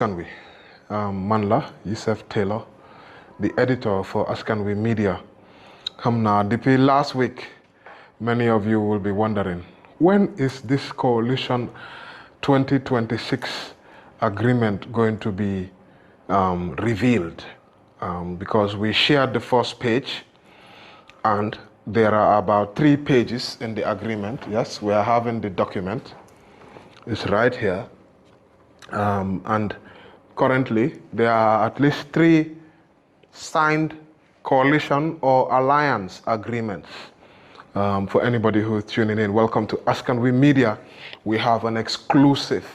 Askanwi, Manla, Yusuf Taylor, the editor for Askanwi Media. Hamna, depuis last week, many of you will be wondering, when is this coalition 2026 agreement going to be revealed? Because we shared the first page, and there are about 3 pages in the agreement. Yes, we are having the document. It's right here. And currently, there are at least 3 signed coalition or alliance agreements. For anybody who is tuning in, welcome to Askanwi Media. We have an exclusive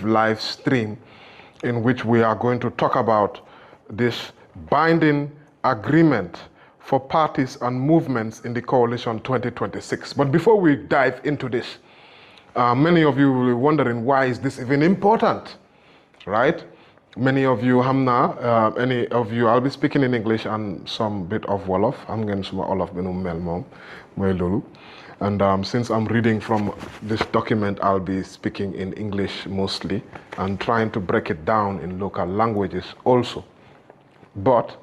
live stream in which we are going to talk about this binding agreement for parties and movements in the coalition 2026. But before we dive into this, many of you will be wondering, why is this even important, right? Many of you, any of you, I'll be speaking in English and some bit of Wolof. I'm going to Wolof mel and since I'm reading from this document, I'll be speaking in English mostly and trying to break it down in local languages also. But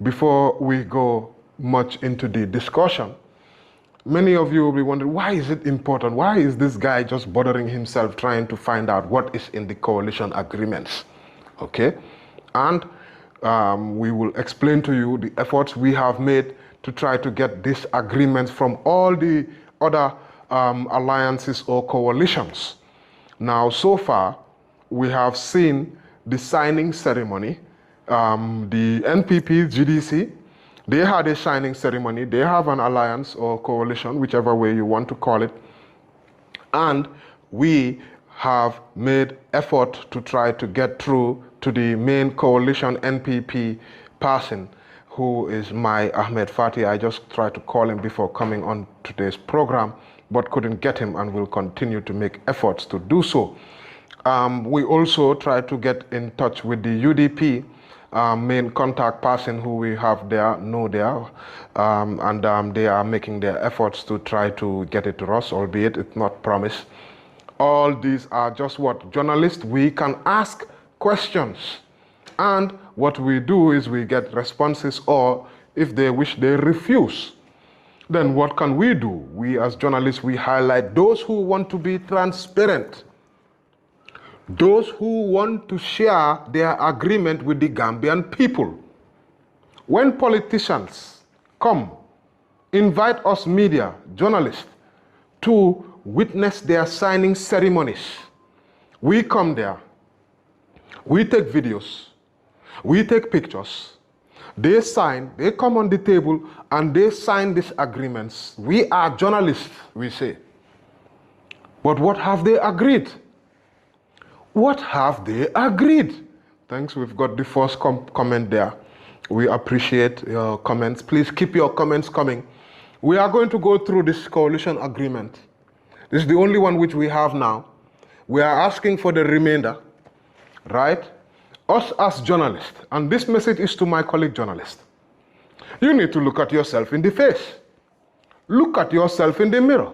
before we go much into the discussion, many of you will be wondering, why is it important? Why is this guy just bothering himself trying to find out what is in the coalition agreements? Okay? And we will explain to you the efforts we have made to try to get these agreements from all the other alliances or coalitions. Now, so far, we have seen the signing ceremony. The NPP, GDC, they had a signing ceremony. They have an alliance or coalition, whichever way you want to call it. And we have made effort to try to get through to the main coalition NPP person, who is my Ahmed Fatih. I just tried to call him before coming on today's program, but couldn't get him, and will continue to make efforts to do so. We also tried to get in touch with the UDP main contact person, who we have there, and they are making their efforts to try to get it to us, albeit it's not promised. All these are just what journalists, we can ask questions, and what we do is we get responses, or if they wish, they refuse. Then what can we do? We as journalists, we highlight those who want to be transparent, those who want to share their agreement with the Gambian people. When politicians come, invite us media, journalists, to witness their signing ceremonies, we come there, we take videos, we take pictures, they sign, they come on the table, and they sign these agreements. We are journalists, we say. But what have they agreed? What have they agreed? Thanks, we've got the first comment there. We appreciate your comments. Please keep your comments coming. We are going to go through this coalition agreement. This is the only one which we have now. We are asking for the remainder, right? Us as journalists, and this message is to my colleague journalists. You need to look at yourself in the face. Look at yourself in the mirror.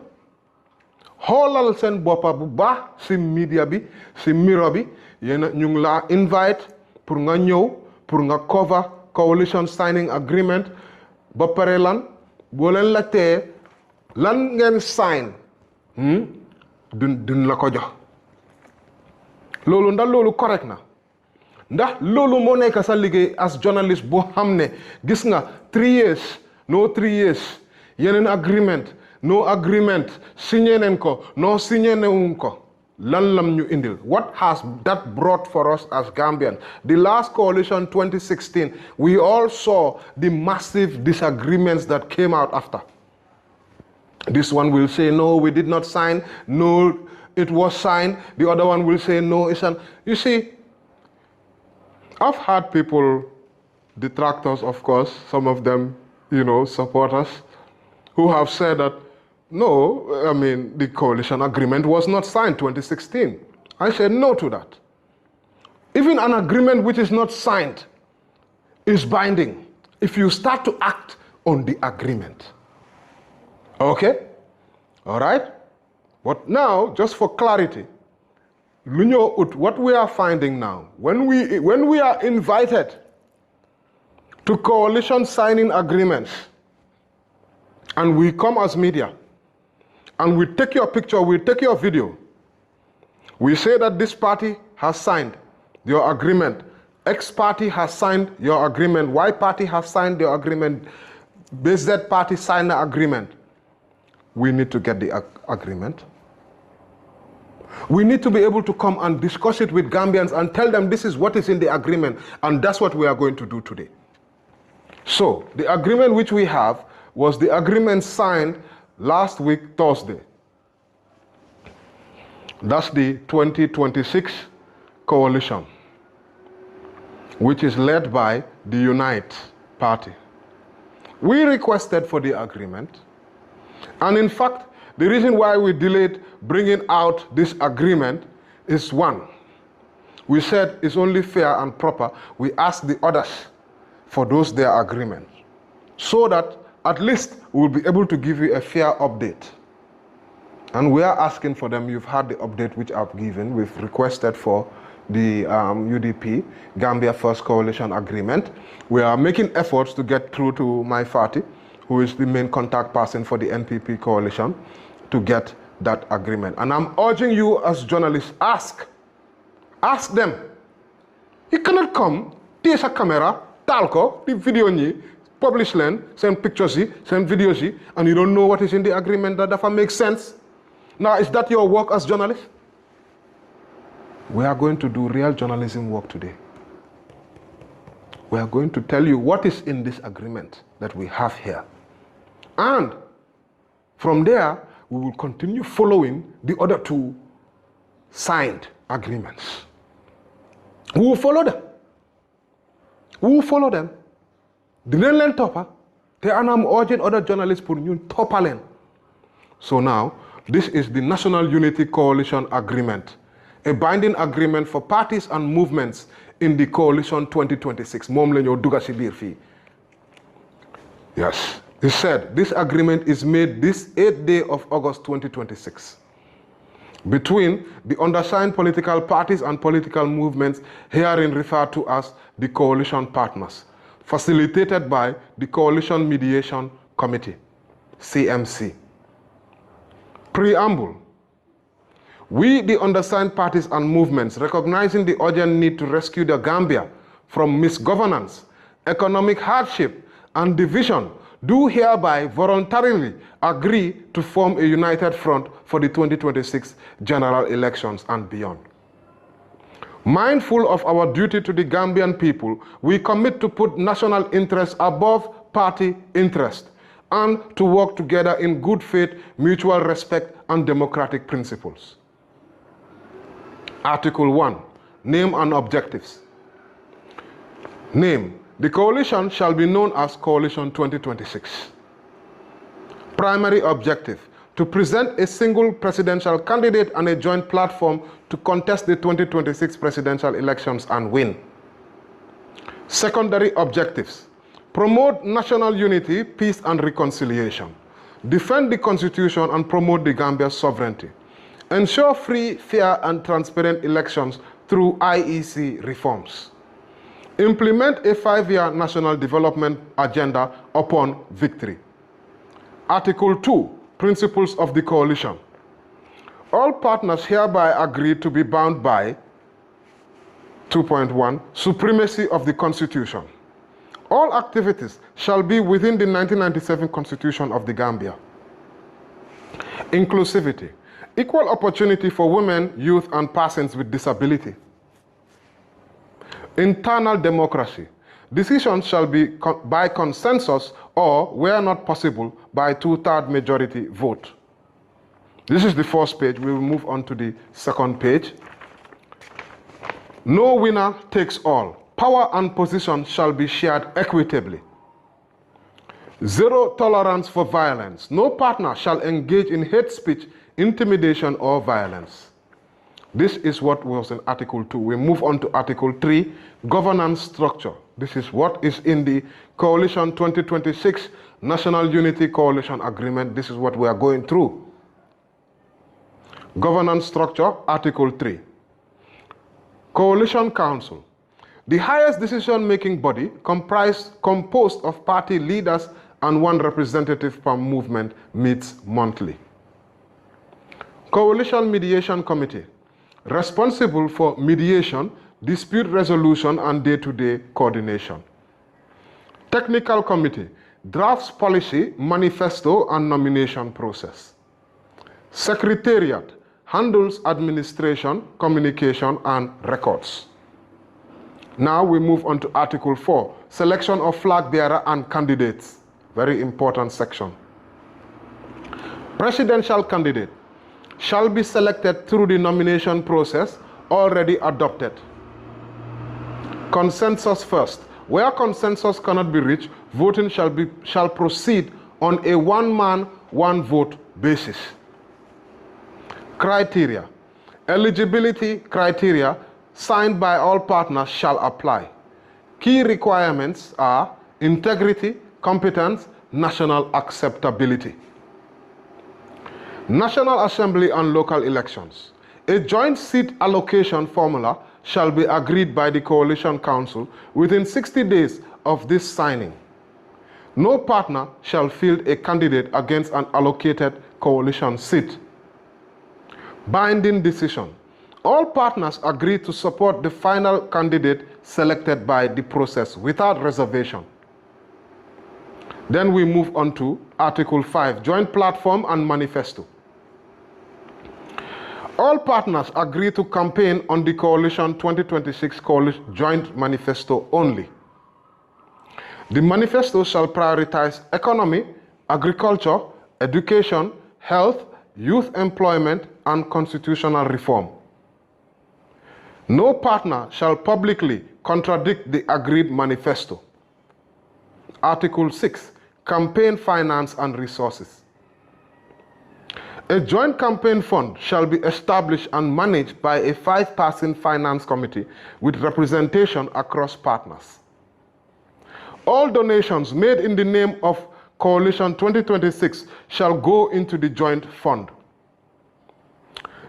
Xoolal seen boppa bu baax si media bi, si mirror bi, yéen ñu ngi la invite pour nga ñëw, pour nga cover coalition signing agreement, ba pare lan boo leen la tee lan ngeen sign duñ la ko jox. Loolu ndax loolu correct na? Ndax loolu moo nekk sa liggéey as journalist boo xam ne gis nga 3 years, no 3 years, yeneen agreement, no agreement, signé nañ ko, no signé nañ ko. Lan lam ñu indil? What has that brought for us as Gambians? The last coalition 2016, we all saw the massive disagreements that came out after. This one will say, no, we did not sign. No, it was signed. The other one will say, no, it's an... You see, I've had people, detractors, of course, some of them, supporters, who have said that, no, I mean, the coalition agreement was not signed 2016. I said no to that. Even an agreement which is not signed is binding if you start to act on the agreement. Okay? All right? But now, just for clarity, What we are finding now, when we are invited to coalition signing agreements, and we come as media, and we take your picture, we take your video, we say that this party has signed your agreement, X party has signed your agreement, Y party has signed your agreement, BZ party signed the agreement. We need to get the agreement. We need to be able to come and discuss it with Gambians and tell them this is what is in the agreement, and that's what we are going to do today. So, the agreement which we have was the agreement signed last week, Thursday. That's the 2026 coalition, which is led by the Unite Party. We requested for the agreement, and in fact, the reason why we delayed bringing out this agreement is one, we said it's only fair and proper we ask the others for their agreements, so that at least we'll be able to give you a fair update. And we are asking for them. You've had the update which I've given. We've requested for the UDP, Gambia First Coalition Agreement. We are making efforts to get through to my party, who is the main contact person for the NPP coalition, to get that agreement. And I'm urging you as journalists, ask them. You cannot come, take a camera, talko, the video publish them, send pictures, send videos, and you don't know what is in the agreement. That makes sense. Now, is that your work as journalists? We are going to do real journalism work today. We are going to tell you what is in this agreement that we have here. And from there, we will continue following the other two signed agreements. We will follow them. We will follow them. The Netherlands topper, they are now urging other journalists to new topper line. So now, this is the National Unity Coalition Agreement, a binding agreement for parties and movements in the Coalition 2026. Yes. He said, this agreement is made this 8th day of August 2026 between the undersigned political parties and political movements herein referred to as the coalition partners, facilitated by the Coalition Mediation Committee, CMC. Preamble. We, the undersigned parties and movements, recognizing the urgent need to rescue the Gambia from misgovernance, economic hardship, and division, do hereby voluntarily agree to form a united front for the 2026 general elections and beyond. Mindful of our duty to the Gambian people, we commit to put national interest above party interest and to work together in good faith, mutual respect, and democratic principles. Article 1, name and objectives. Name. The coalition shall be known as Coalition 2026. Primary objective, to present a single presidential candidate and a joint platform to contest the 2026 presidential elections and win. Secondary objectives, promote national unity, peace, and reconciliation. Defend the Constitution and promote the Gambia's sovereignty. Ensure free, fair, and transparent elections through IEC reforms. Implement a 5-year national development agenda upon victory. Article 2, Principles of the Coalition. All partners hereby agree to be bound by 2.1, supremacy of the Constitution. All activities shall be within the 1997 Constitution of the Gambia. Inclusivity. Equal opportunity for women, youth, and persons with disability. Internal democracy. Decisions shall be by consensus or, where not possible, by 2/3 majority vote. This is the first page. We will move on to the second page. No winner takes all. Power and position shall be shared equitably. Zero tolerance for violence. No partner shall engage in hate speech, intimidation, or violence. This is what was in Article 2. We move on to Article 3, governance structure. This is what is in the Coalition 2026 National Unity Coalition Agreement. This is what we are going through. Governance structure, Article 3. Coalition Council. The highest decision-making body composed of party leaders and one representative per movement meets monthly. Coalition Mediation Committee, responsible for mediation, dispute resolution, and day-to-day coordination. Technical Committee, drafts policy, manifesto, and nomination process. Secretariat, handles administration, communication, and records. Now we move on to Article 4, selection of flag bearer and candidates. Very important section. Presidential candidate shall be selected through the nomination process already adopted. Consensus first. Where consensus cannot be reached, voting shall proceed on a one-man, one-vote basis. Criteria. Eligibility criteria signed by all partners shall apply. Key requirements are integrity, competence, national acceptability. National Assembly and local elections. A joint seat allocation formula shall be agreed by the Coalition Council within 60 days of this signing. No partner shall field a candidate against an allocated coalition seat. Binding decision. All partners agree to support the final candidate selected by the process without reservation. Then we move on to Article 5, Joint Platform and Manifesto. All partners agree to campaign on the Coalition 2026 Joint Manifesto only. The manifesto shall prioritize economy, agriculture, education, health, youth employment, and constitutional reform. No partner shall publicly contradict the agreed manifesto. Article 6, Campaign Finance and Resources. A joint campaign fund shall be established and managed by a 5-person finance committee with representation across partners. All donations made in the name of Coalition 2026 shall go into the joint fund.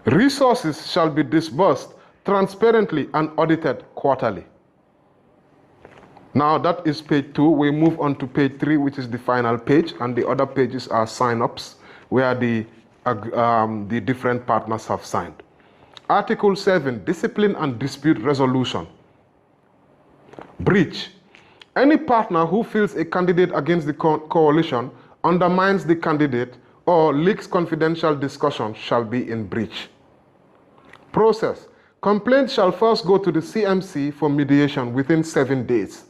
Resources shall be disbursed transparently and audited quarterly. Now that is page 2. We move on to page 3, which is the final page, and the other pages are sign-ups where the different partners have signed. Article 7, Discipline and Dispute Resolution. Breach. Any partner who fields a candidate against the coalition, undermines the candidate, or leaks confidential discussions shall be in breach. Process. Complaint shall first go to the CMC for mediation within 7 days.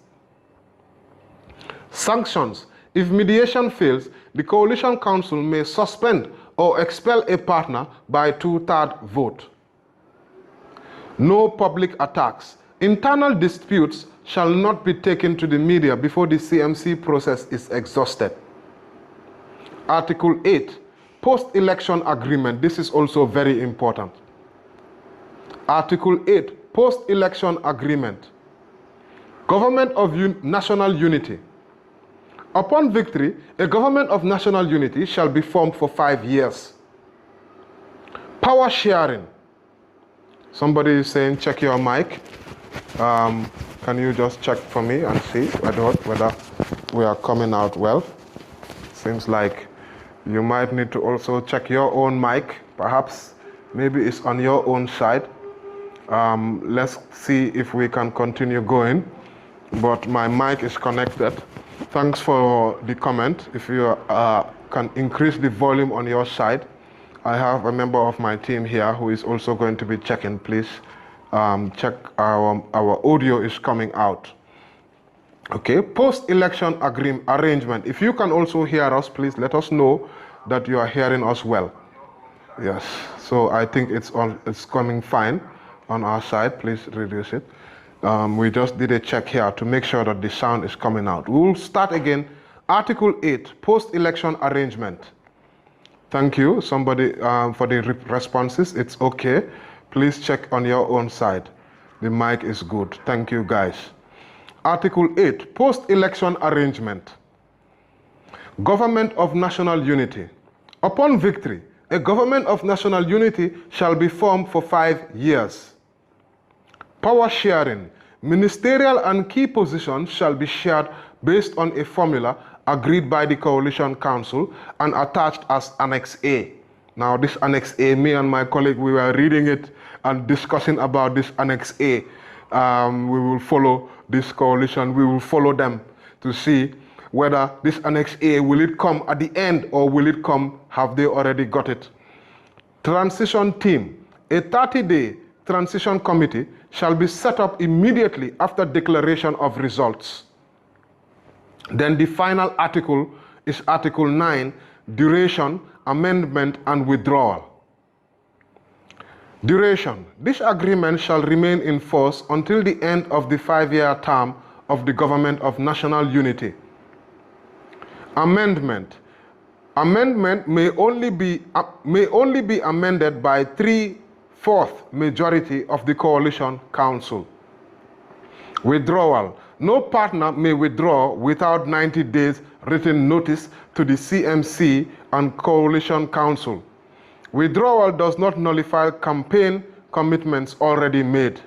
Sanctions. If mediation fails, the Coalition Council may suspend or expel a partner by 2/3 vote. No public attacks. Internal disputes shall not be taken to the media before the CMC process is exhausted. Article 8, Post-Election Agreement. This is also very important. Article 8, Post-Election Agreement. Government of National Unity. Upon victory, a government of national unity shall be formed for 5 years. Power sharing. Somebody is saying, check your mic. Can you just check for me and see whether we are coming out well? Seems like you might need to also check your own mic. Perhaps maybe it's on your own side. Let's see if we can continue going. But my mic is connected. Thanks for the comment. If you can increase the volume on your side. I have a member of my team here who is also going to be checking. Please check our audio is coming out. Okay, post-election arrangement. If you can also hear us, please let us know that you are hearing us well. Yes, so I think it's coming fine on our side. Please reduce it. We just did a check here to make sure that the sound is coming out. We will start again. Article 8, post-election arrangement. Thank you, somebody, for the responses. It's okay. Please check on your own side. The mic is good. Thank you, guys. Article 8, post-election arrangement. Government of National Unity. Upon victory, a government of national unity shall be formed for 5 years. Power sharing. Ministerial and key positions shall be shared based on a formula agreed by the Coalition Council and attached as Annex A. Now this Annex A, me and my colleague, we were reading it and discussing about this Annex A. We will follow this coalition, we will follow them to see whether this Annex A, will it come at the end or will it come, have they already got it? Transition team. A 30-day transition committee shall be set up immediately after declaration of results. Then the final article is Article 9, duration, amendment, and withdrawal. Duration. This agreement shall remain in force until the end of the 5-year term of the Government of National Unity. Amendment. Amendment may only be amended by 3/4 majority of the Coalition Council. Withdrawal. No partner may withdraw without 90 days written notice to the CMC and Coalition Council. Withdrawal does not nullify campaign commitments already made.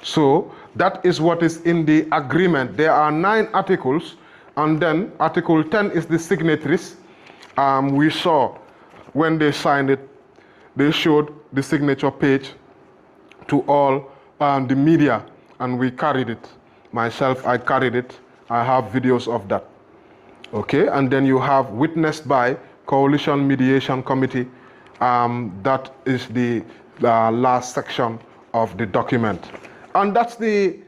So that is what is in the agreement. There are 9 articles, and then Article 10 is the signatories. We saw when they signed it, they showed the signature page to all the media, and we carried it. Myself, I carried it. I have videos of that. Okay, and then you have witnessed by Coalition Mediation Committee. That is the last section of the document. And that's the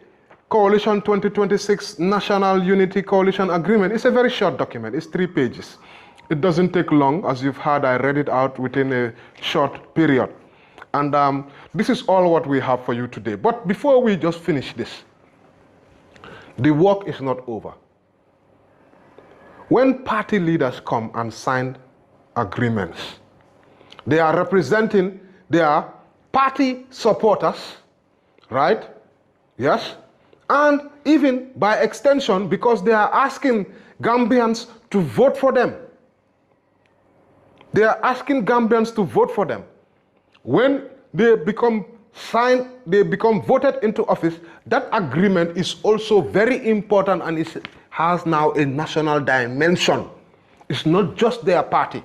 Coalition 2026 National Unity Coalition Agreement. It's a very short document. It's 3 pages. It doesn't take long. As you've heard, I read it out within a short period. And this is all what we have for you today. But before we just finish this, the work is not over. When party leaders come and sign agreements, they are representing their party supporters, right? Yes? And even by extension, because they are asking Gambians to vote for them. They are asking Gambians to vote for them. When they become signed, they become voted into office, that agreement is also very important, and it has now a national dimension. It's not just their party.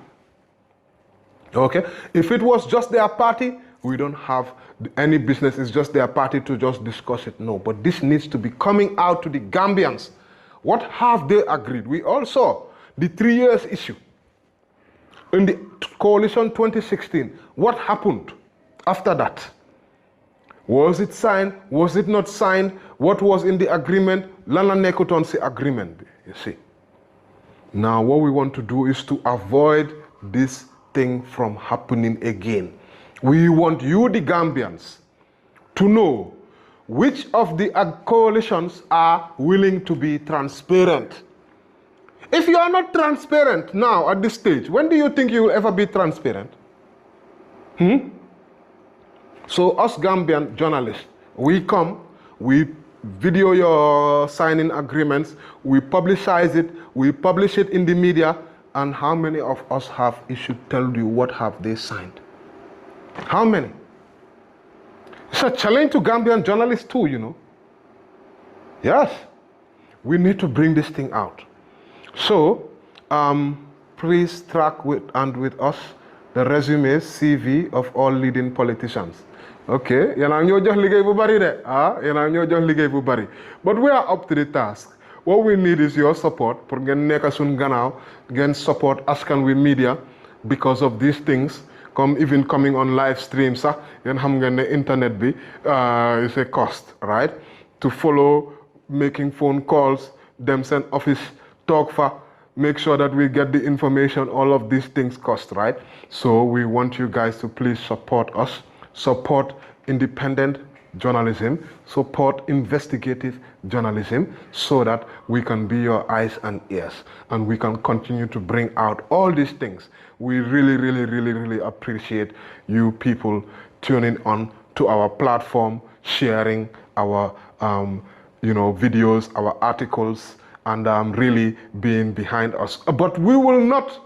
Okay? If it was just their party, we don't have any business. It's just their party to just discuss it. No, but this needs to be coming out to the Gambians. What have they agreed? We all saw the 3 years issue. In the Coalition 2016, what happened after that? Was it signed? Was it not signed? What was in the agreement? Lana Nekutonsi agreement, you see. Now what we want to do is to avoid this thing from happening again. We want you, the Gambians, to know which of the coalitions are willing to be transparent. If you are not transparent now at this stage, when do you think you will ever be transparent? So us Gambian journalists, we come, we video your signing agreements, we publicize it, we publish it in the media, and how many of us have issued tell you what have they signed? How many? It's a challenge to Gambian journalists too, you know. Yes, we need to bring this thing out. So, please track with us the resumes, CV of all leading politicians. Okay, but we are up to the task. What we need is your support. For support Askan with media because of these things. Even coming on live streams, the internet is a cost, right? To follow, making phone calls, them send office talk for, make sure that we get the information, all of these things cost, right? So we want you guys to please support us, support independent journalism, support investigative journalism, so that we can be your eyes and ears, and we can continue to bring out all these things. We really appreciate you people tuning on to our platform, sharing our videos, our articles, and really being behind us. But we will not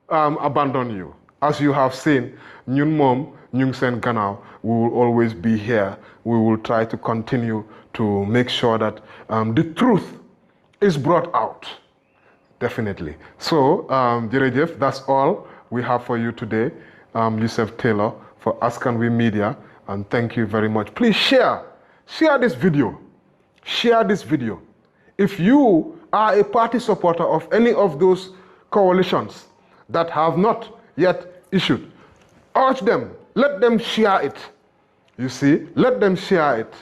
abandon you. As you have seen, ñun mom ñu ngi seen gannaaw. We will always be here. We will try to continue to make sure that the truth is brought out. Definitely. So, jërëjëf, that's all we have for you today. Yusuf Taylor for Askan Wi Media, and thank you very much. Please share this video. Share this video. If you are a party supporter of any of those coalitions that have not yet issued, urge them, let them share it. You see, let them share it.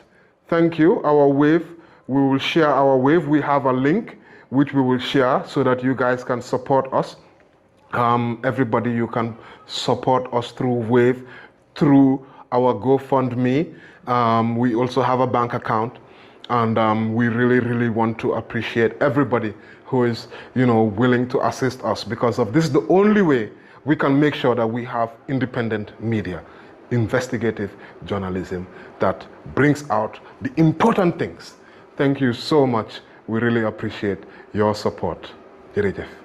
Thank you. Our wave, we will share our wave. We have a link which we will share so that you guys can support us. Everybody, you can support us through Wave, through our GoFundMe. We also have a bank account, and we really want to appreciate everybody who is, willing to assist us, because of this is the only way we can make sure that we have independent media, investigative journalism that brings out the important things. Thank you so much. We really appreciate your support. Jërëjëf.